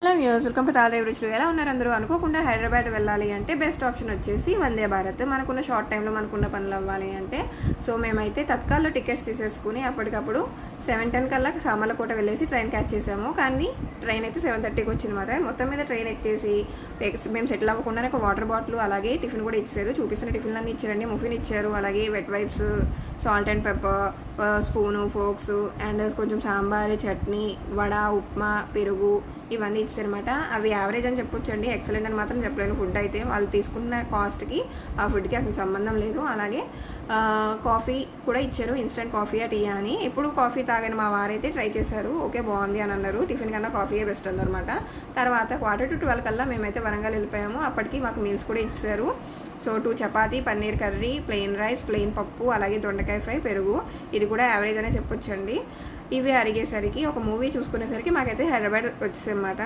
Hello viewers, welcome to Tallarevu రుచులు. ఎలా ఉన్నారు అందరూ? అనుకోకుండా హైదరాబాద్ వెళ్ళాలి అంటే బెస్ట్ ఆప్షన్ వచ్చేసి వందే భారత్. మనకున్న షార్ట్ టైంలో మనకున్న పనులు అవ్వాలి అంటే సో మేమైతే తత్కాల్లో టికెట్స్ తీసేసుకుని అప్పటికప్పుడు 7:10 కల్లా సామర్లకోట వెళ్ళేసి ట్రైన్ క్యాచ్ చేసాము. కానీ ట్రైన్ అయితే 7:30కి వచ్చిందన్నమాట. మొత్తం మీద ట్రైన్ ఎక్కేసి మేము సెటిల్ అవ్వకుండానే ఒక వాటర్ బాటిల్ అలాగే టిఫిన్ కూడా ఇచ్చారు. చూపిస్తున్న టిఫిన్ అన్నీ ఇచ్చారండి. ముఫిన్ ఇచ్చారు, అలాగే wet wipes, salt and pepper, spoon, forks and కొంచెం సాంబార్, చట్నీ, వడ, ఉప్మా, పెరుగు ఇవన్నీ ఇచ్చారనమాట. అవి యావరేజ్ అని చెప్పొచ్చండి, ఎక్సలెంట్ అని మాత్రం చెప్పలేను. ఫుడ్ అయితే వాళ్ళు తీసుకున్న కాస్ట్కి ఆ ఫుడ్కి అసలు సంబంధం లేదు. అలాగే కాఫీ కూడా ఇచ్చారు, ఇన్స్టెంట్ కాఫీ టీ అని. ఇప్పుడు కాఫీ తాగని మా వారైతే ట్రై చేశారు, ఓకే బాగుంది అని అన్నారు. టిఫిన్ కన్నా కాఫీయే బెస్ట్ అన్నమాట. తర్వాత 11:45 కల్లా మేమైతే వరంగల్ వెళ్ళిపోయాము. అప్పటికి మాకు మీల్స్ కూడా ఇచ్చారు. So 2 chapati, paneer curry, plain rice, plain పప్పు, అలాగే దొండకాయ ఫ్రై, పెరుగు. ఇది కూడా యావరేజ్ అనే చెప్పొచ్చండి. ఇవి అరిగేసరికి ఒక మూవీ చూసుకునేసరికి మాకైతే హైదరాబాద్ వచ్చేసన్నమాట.